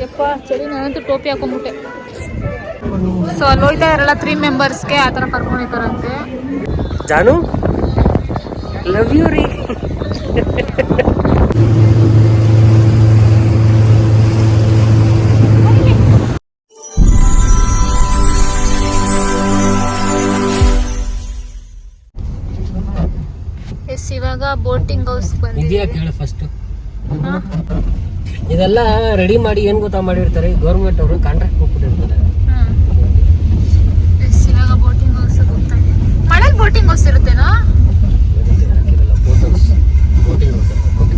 ಯಪ್ಪ ಚಳಿ ನಾನಂತೂ ಟೋಪಿ ಹಾಕೊಂಡ್ಬಿಟ್ಟೆ. ಸೊ ಅಲ್ಲಿ ಹೋಯ್ತಾ ಇರಲ್ಲ 3 ಮೆಂಬರ್ಸ್ಗೆ ಆ ಥರ ಕರ್ಕೊಂಡಿದ್ದಾರಂತೆ. ಜಾನು ಲವ್ ಯು ರೀ. ಎಸ್ ಇವಾಗ ಬೋಟಿಂಗ್ ಹೌಸ್ ಬಂದಿದೆ. ಫಸ್ಟ್ ಇದೆಲ್ಲ ರೆಡಿ ಮಾಡಿ ಏನ್ ಗೊತ್ತಾ ಮಾಡಿರ್ತಾರೆ, ಗೌರ್ಮೆಂಟ್ ಅವರು ಕಾಂಟ್ರಾಕ್ಟ್ ಕೊಟ್ಬಿಟ್ಟಿರ್ತಾರೆ. ಇವಾಗ ಬೋಟಿಂಗ್ ಹೌಸ್ ಹೋಗ್ತಾ ಇದೆ. ಮಳೆಯಲ್ಲಿ ಬೋಟಿಂಗ್ ಹೌಸ್ ಇರುತ್ತೇನೋ?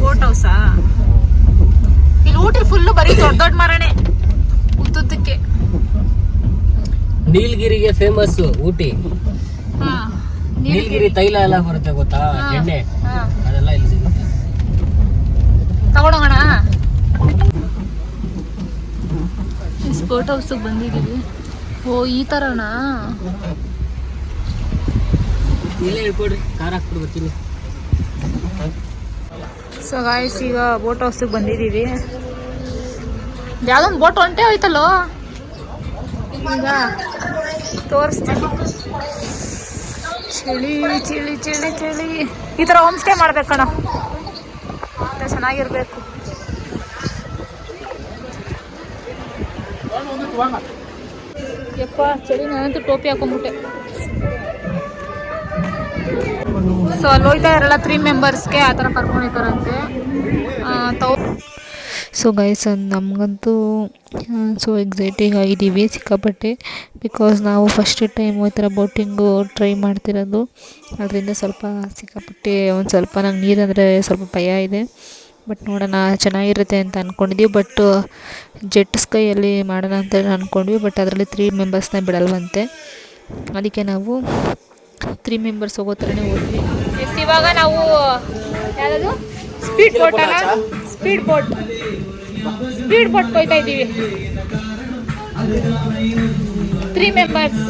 ಬೋಟ್ ಹೌಸಾ? ಇಲ್ಲಿ ಊಟಿ ಫುಲ್ಲು ಬರೀ ದೊಡ್ಡ ದೊಡ್ಡ ಮರನೇ ಉದ್ದುದ್ದಕ್ಕೆ. ನೀಲಗಿರಿಗೆ ಫೇಮಸ್ ಊಟಿ. ನೀಲಗಿರಿ ತೈಲ ಎಲ್ಲ ಬರುತ್ತೆ ಗೊತ್ತಾ, ಎಣ್ಣೆ, ಅದೆಲ್ಲ ಇಲ್ಲಿ ಸಿಗುತ್ತೆ. ತಗೊಂಡೋಗೋಣ. ಬೋಟ್ ಹೌಸ್ ಬಂದಿದ್ದೀವಿ. ಓ ಈ ತರನಾ? ಇಲ್ಲೇ ಹೇಳ್ಕೊಡ್ರಿ, ಕಾರ್ ಹಾಕ್ಬಿಟ್ಟು ಬರ್ತೀನಿ. ಸೊ ಗಾಯ್ಸ್ ಈಗ ಬೋಟ್ ಹೌಸಿಗೆ ಬಂದಿದ್ದೀವಿ. ಯಾವುದೊಂದು ಬೋಟ್ ಹೊಂಟೆ ಹೋಯ್ತಲ್ಲೋ, ಈಗ ತೋರಿಸ್ತೀನಿ. ಚಳಿ ಚಳಿ ಚಳಿ ಚಳಿ. ಈ ಥರ ಹೋಮ್ ಸ್ಟೇ ಮಾಡ್ಬೇಕಣ್ಣ, ಚೆನ್ನಾಗಿರ್ಬೇಕು. ಯಪ್ಪ ಚಳಿ ನಾನಂತೂ ಟೋಪಿ ಹಾಕೊಂಡ್ಬಿಟ್ಟೆ. ಸೊ ಅಲ್ಲಿ ಹೋಯ್ತಾ ಇರಲ್ಲ 3 ಮೆಂಬರ್ಸ್ಗೆ ಆ ಥರ ಕರ್ಕೊಂಡಿದ್ದಾರಂತೆ. ಸೊ ಗೈಸ್ ನಮಗಂತೂ ಸೊ ಎಕ್ಸೈಟಿಂಗ್ ಆಗಿದ್ದೀವಿ ಸಿಕ್ಕಾಪಟ್ಟೆ. ಬಿಕಾಸ್ ನಾವು ಫಸ್ಟ್ ಟೈಮ್ ಈ ಥರ ಬೋಟಿಂಗು ಟ್ರೈ ಮಾಡ್ತಿರೋದು. ಅದರಿಂದ ಸ್ವಲ್ಪ ಸಿಕ್ಕಾಪಟ್ಟೆ ಒಂದು ಸ್ವಲ್ಪ ನಂಗೆ ನೀರಂದರೆ ಸ್ವಲ್ಪ ಭಯ ಇದೆ. ಬಟ್ ನೋಡೋಣ, ಚೆನ್ನಾಗಿರುತ್ತೆ ಅಂತ ಅಂದ್ಕೊಂಡಿದ್ದೀವಿ. ಬಟ್ ಜೆಟ್ ಸ್ಕೈಯಲ್ಲಿ ಮಾಡೋಣ ಅಂತ ಅಂದ್ಕೊಂಡ್ವಿ. ಬಟ್ ಅದರಲ್ಲಿ 3 ಮೆಂಬರ್ಸ್ನ ಬಿಡಲ್ವಂತೆ. ಅದಕ್ಕೆ ನಾವು 3 ಮೆಂಬರ್ಸ್ ಹೋಗೋ ಥರನೇ ಹೋದ್ವಿ. ಇವಾಗ ನಾವು ಯಾವುದು ಸ್ಪೀಡ್ ಬೋಟ್ ಅಲ್ಲ, ಸ್ಪೀಡ್ ಬೋಟ್ ಹೋಯ್ತಾ ಇದ್ದೀವಿ. 3 ಮೆಂಬರ್ಸ್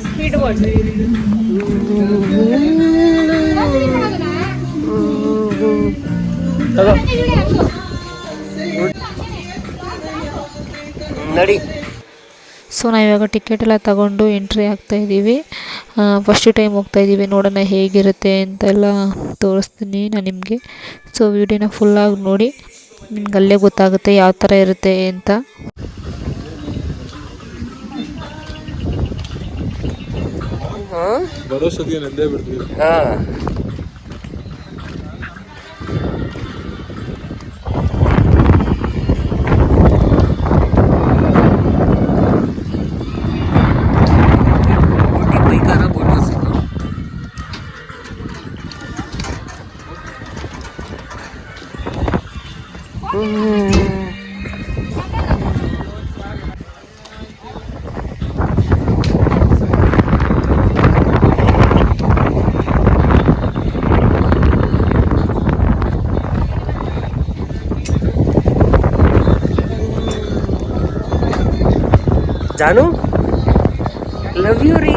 ಸ್ಪೀಡ್ ಬೋಟ್. ನಡಿ. ಸೊ ನಾವಿವಾಗ ಟಿಕೆಟ್ ಎಲ್ಲ ತಗೊಂಡು ಎಂಟ್ರಿ ಆಗ್ತಾಯಿದ್ದೀವಿ. ಫಸ್ಟ್ ಟೈಮ್ ಹೋಗ್ತಾಯಿದ್ದೀವಿ, ನೋಡೋಣ ಹೇಗಿರುತ್ತೆ ಅಂತೆಲ್ಲ ತೋರಿಸ್ತೀನಿ ನಾನು ನಿಮಗೆ. ಸೊ ವಿಡಿಯೋನ ಫುಲ್ಲಾಗಿ ನೋಡಿ, ನಿಮ್ಗೆ ಅಲ್ಲೇ ಗೊತ್ತಾಗುತ್ತೆ ಯಾವ ಥರ ಇರುತ್ತೆ ಅಂತ. ಜಾನು ಲವ್ ಯು ರೀ.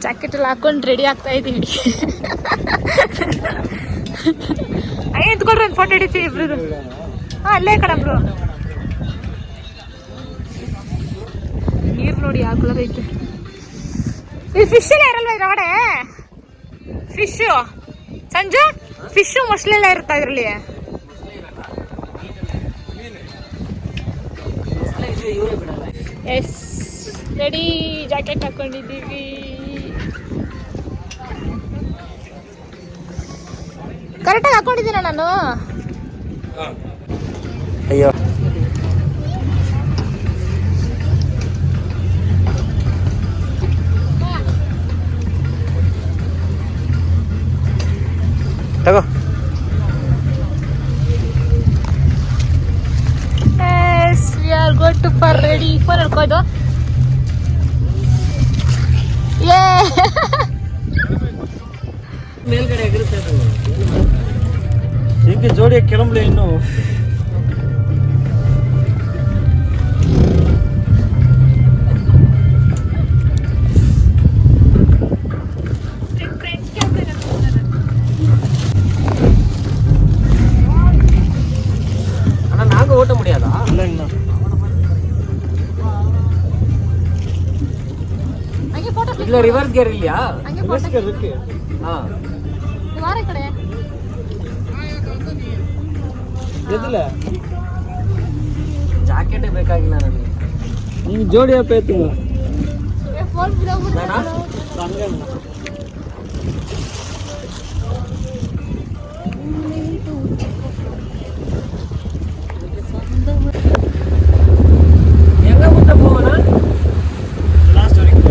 ಜಾಕೆಟ್ ಎಲ್ಲ ಹಾಕೊಂಡು ರೆಡಿ ಆಗ್ತಾ ಇದ್ದೀವಿ. ಎತ್ಕೊಡ್ರಿ ಒಂದು ಫೋಟೋ ಹಿಡಿತೀವಿ ಇಬ್ರದ್ದು. ಅಲ್ಲೇ ಕಡಬ್ರು ನೀರು ನೋಡಿ ಯಾವ ಕಲರ್ ಐತೆ. ಈ ಫಿಶ್ ಎಲ್ಲ ಇರಲ್ವ ಇದ್ರೊಳಗಡೆ? ಫಿಶು ಸಂಜು, ಫಿಶು ಮೊಸಳೆ ಎಲ್ಲ ಇರುತ್ತಾ ಇದರಲ್ಲಿ? ಎಸ್ ರೆಡಿ, ಜಾಕೆಟ್ ಹಾಕೊಂಡಿದ್ದೀವಿ. ಕರೆಕ್ಟಾಗಿ ಹಾಕೊಂಡಿದ್ದೀನ ನಾನು? ಅಯ್ಯೋ ತಗೋ. Yes, we are going to for ready for ಹಿಡ್ಕೋದು. ಮೇಲ್ಗಡೆ ಎಗರುತ್ತೆ ಅದು. ಹೀಗೆ ಜೋಡಿಯ ಕೆಲಂಬ್ಳೆ ಇನ್ನು அண்ணா நாங்க ஓட்ட முடியாதா? இல்லைங்கண்ணா. இல்ல ரிவர்ஸ் கியர் இல்லையா? இருக்கு. ಹಾ ಎದಿಲ್ಲ ಜಾಕೆಟೇ ಬೇಕಾಗಿಲ್ಲ ನನಗೆ. ನೀನು ಜೋಡಿ ಅಪ್ಪ ಎತ್ತು ನಾನಾ? ಹೆಂಗ ಮುಂದೆ ಹೋಗೋಣ? ಲಾಸ್ಟ್ ವರೆಗೆ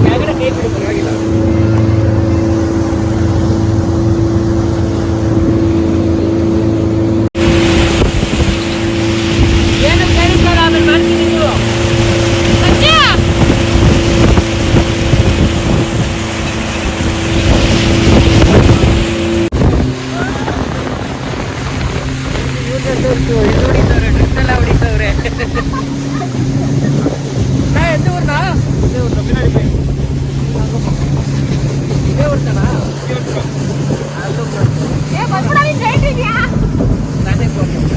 ಕೆಳಗಡೆ ಕೈ ಬಿಡು, ಪರವಾಗಿಲ್ಲ. ಏನು ಕೇಳಿಸ್ತಾರ, ಆಮೇಲೆ ಮಾಡ್ತೀನಿ ನೀವು. ಹೊಡಿತವ್ರೆ, ಡ್ರಿಫ್ಟ್ ಎಲ್ಲ ಹೊಡಿತವ್ರೆ. ನಾ ಎಂತ ಊರ್ನಾ? ಇದೇ ಊರ್ತನಾ? ನಾನೇ ಕೊಡ್ತೀನಿ.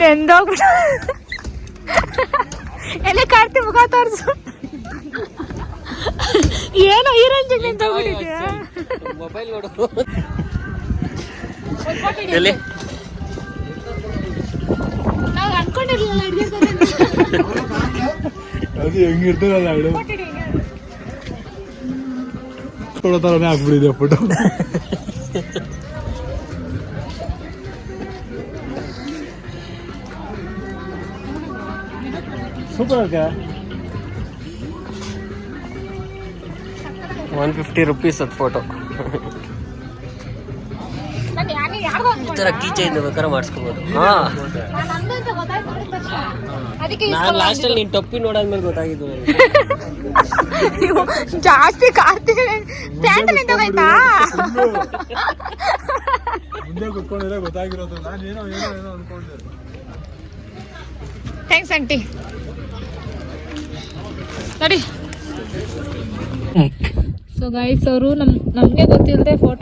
ನೆಂದೋಗ್ಬಿಟ್ಟು ಎಲ್ಲ ಕಾರ್ತಿ ಮುಖ ತೋರಿಸು. ಏನೋ ಈ ರೇಂಜಿಗೆ ನಿಂತೋಗ್ಬಿಟ್ಟಿದ್ಯಾ? ಮೊಬೈಲ್ ನೋಡು. ಎಲ್ಲಿ ನಾವು ಅನ್ಕೊಂಡಿರ್ಲಿಲ್ಲ ಹಿಡಿಯೋದು. ಅದು ಹೆಂಗಿರ್ತದಲ್ಲ ಹೇಳು, ಕೊಡೋ ಥರನೇ ಹಾಕ್ಬಿಟ್ಟಿದೆ ಫೋಟೋ. ಸೂಪರ್ ಅಕ್ಕ. 150 rupees ಅದು ಫೋಟೋ. ಈ ಥರ ಕೀಚೆಯಿಂದ ಬೇಕಾದ್ರೆ ಮಾಡಿಸ್ಕೋಬೋದು. ಹಾಂ, ನಾನು ಲಾಸ್ಟಲ್ಲಿ ನೀನು ಟೊಪ್ಪಿ ನೋಡಾದ್ಮೇಲೆ ಗೊತ್ತಾಗಿದ್ದು ನನಗೆ. ಜಾಸ್ತಿ ಕಾರ್ತೀವಿ ಪ್ಯಾಂಟ್ ನಿಂತೋಗಾಯ್ತಾ. ಮುಂದೆ ಕುತ್ಕೊಂಡಿದ್ರೆ ಗೊತ್ತಾಗಿರೋದು. ನಾನು ಏನೋ ಅನ್ಕೊಂಡೆ. Thanks aunty. ನೋಡಿ, ಸೊ ಗೈಸ್ ಅವರು ನಮಗೆ ಗೊತ್ತಿಲ್ಲದೆ ಫೋಟೋ